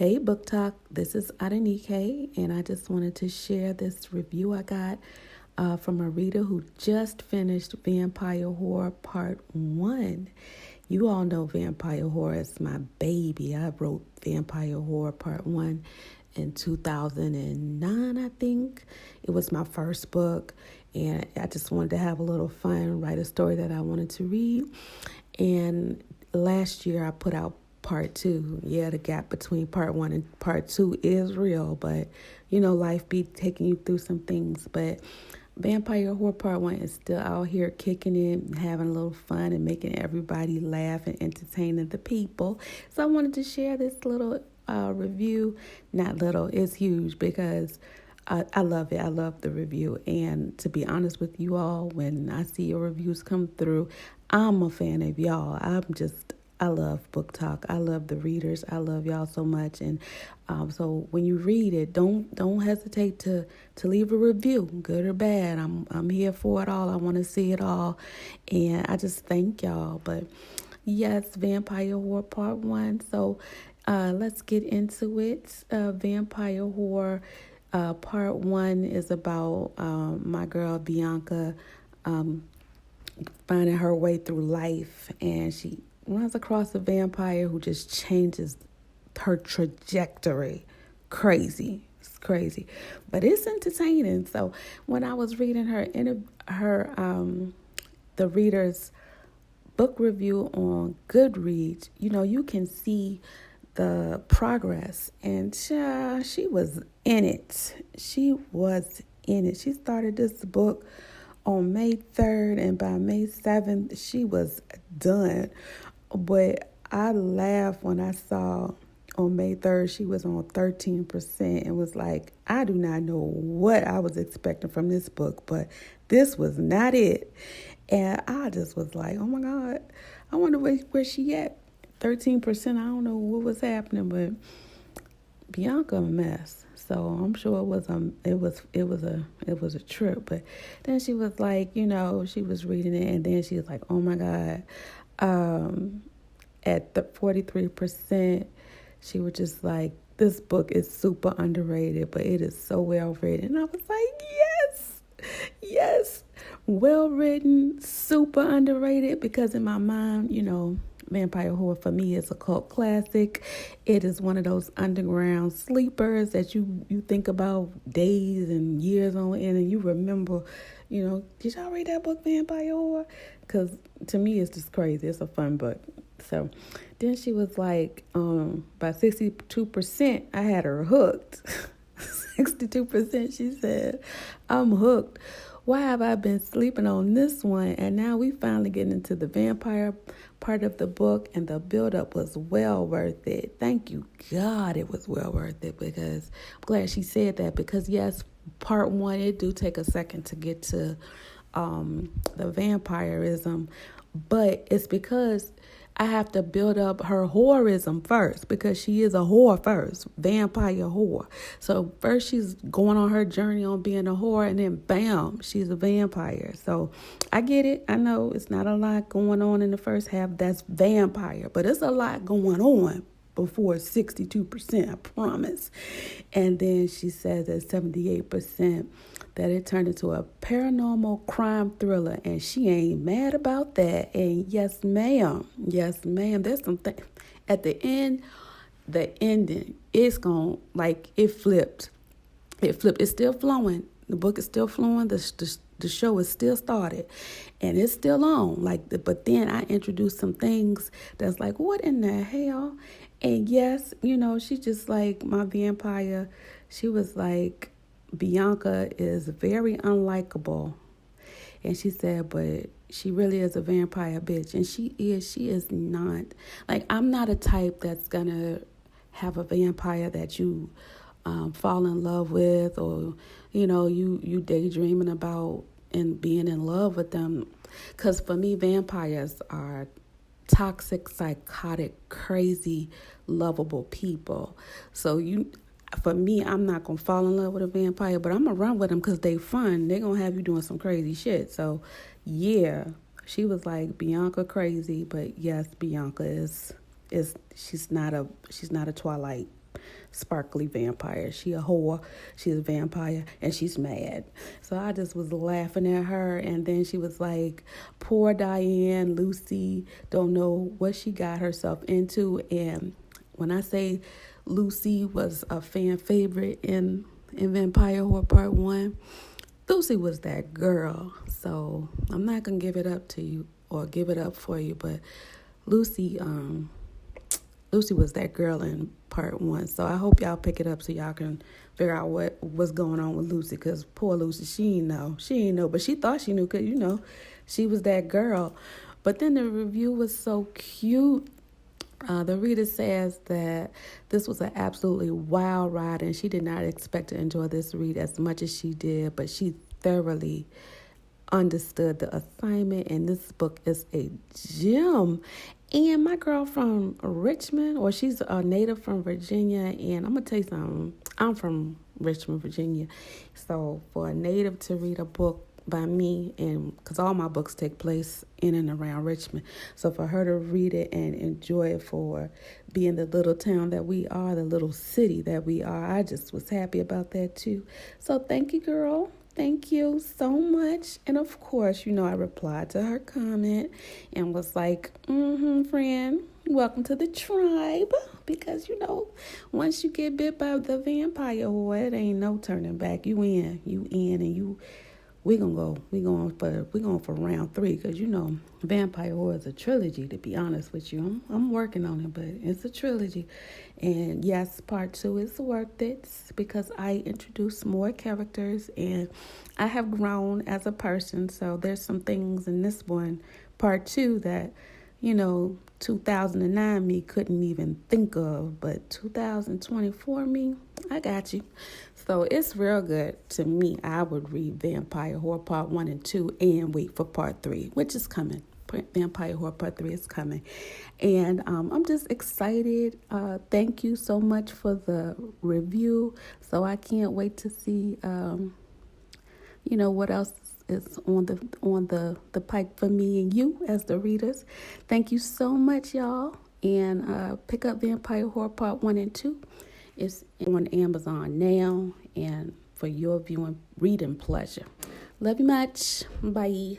Hey, Book Talk. This is Adenike, and I just wanted to share this review I got from a reader who just finished Vampire Horror Part 1. You all know Vampire Horror is my baby. I wrote Vampire Horror Part 1 in 2009, I think. It was my first book, and I just wanted to have a little fun, write a story that I wanted to read. And last year I put out part 2. Yeah, the gap between part 1 and part 2 is real, but life be taking you through some things. But Vampire Horror Part 1 is still out here kicking it, having a little fun and making everybody laugh and entertaining the people. So I wanted to share this little review. Not little, it's huge because I love it. I love the review. And to be honest with you all, when I see your reviews come through, I'm a fan of y'all. I love Book Talk. I love the readers. I love y'all so much. And so when you read it, don't hesitate to leave a review, good or bad. I'm here for it all. I want to see it all. And I just thank y'all. But yes, Vampire Horror Part 1. So let's get into it. Vampire Horror Part 1 is about my girl Bianca finding her way through life, and she runs across a vampire who just changes her trajectory. Crazy. It's crazy, but it's entertaining. So when I was reading the reader's book review on Goodreads, you can see the progress, and she was in it. She was in it. She started this book on May 3rd, and by May 7th, she was done. But I laughed when I saw on May 3rd, she was on 13% and was like, I do not know what I was expecting from this book, but this was not it. And I just was like, oh my God, I wonder where she at. 13%, I don't know what was happening, but Bianca a mess. So I'm sure it was a trip. But then she was like, she was reading it, and then she was like, oh my God. At the 43%, she was just like, this book is super underrated, but it is so well written. And I was like, yes, well written, super underrated, because in my mind, Vampire Horror for me is a cult classic. It is one of those underground sleepers that you think about days and years on end, and you remember, did y'all read that book, Vampire Horror? Because to me, it's just crazy. It's a fun book. So then she was like, by 62%, I had her hooked. 62%, she said, I'm hooked. Why have I been sleeping on this one? And now we finally get into the vampire part of the book, and the buildup was well worth it. Thank you, God, it was well worth it, because I'm glad she said that, because yes, part 1, it do take a second to get to the vampirism, but it's because I have to build up her horrorism first, because she is a whore first, vampire whore. So first she's going on her journey on being a whore, and then bam, she's a vampire. So I get it. I know it's not a lot going on in the first half. That's vampire, but it's a lot going on before 62%, I promise. And then she says at 78% that it turned into a paranormal crime thriller, and she ain't mad about that. And yes, ma'am. There's something at the end. The ending, it's it flipped. It's still flowing. The book is still flowing. The show is still started, and it's still on. But then I introduced some things that's like, what in the hell? And yes, she just like my vampire. She was like, Bianca is very unlikable. And she said, but she really is a vampire bitch. And she is not. Like, I'm not a type that's going to have a vampire that you fall in love with, or, you daydreaming about and being in love with them. Because for me, vampires are toxic, psychotic, crazy, lovable people. So for me, I'm not going to fall in love with a vampire, but I'm going to run with them because they fun. They're going to have you doing some crazy shit. So, yeah, she was like, Bianca crazy, but yes, Bianca is she's not a Twilight. sparkly vampire. She a whore, she's a vampire, and she's mad. So I just was laughing at her, and then she was like, poor Diane, Lucy don't know what she got herself into. And when I say Lucy was a fan favorite in Vampire Horror Part 1, Lucy was that girl. So I'm not going to give it up to you or give it up for you, but Lucy was that girl in Part 1. So I hope y'all pick it up so y'all can figure out what's going on with Lucy, because poor Lucy, she ain't know, but she thought she knew, because, she was that girl. But then the review was so cute. The reader says that this was an absolutely wild ride, and she did not expect to enjoy this read as much as she did, but she thoroughly understood the assignment, and this book is a gem. And my girl from Richmond, or she's a native from Virginia, and I'm going to tell you something, I'm from Richmond, Virginia, so for a native to read a book by me, and because all my books take place in and around Richmond, so for her to read it and enjoy it for being the little town that we are, the little city that we are, I just was happy about that too. So thank you, girl. Thank you so much. And of course, I replied to her comment and was like, friend, welcome to the tribe. Because, once you get bit by the vampire whore, it ain't no turning back. You in, and we're going for round 3, because Vampire Horror is a trilogy, to be honest with you. I'm working on it, but it's a trilogy. And yes, part 2 is worth it because I introduced more characters and I have grown as a person. So there's some things in this one, part 2, that 2009 me couldn't even think of, but 2024 me, I got you. So it's real good to me. I would read Vampire Horror Part 1 and 2 and wait for Part 3, which is coming. Vampire Horror Part 3 is coming. And I'm just excited. Thank you so much for the review. So I can't wait to see, what else is on the pipe for me and you as the readers. Thank you so much, y'all. And pick up Vampire Horror Part 1 and 2. It's on Amazon now and for your viewing reading pleasure. Love you much. Bye.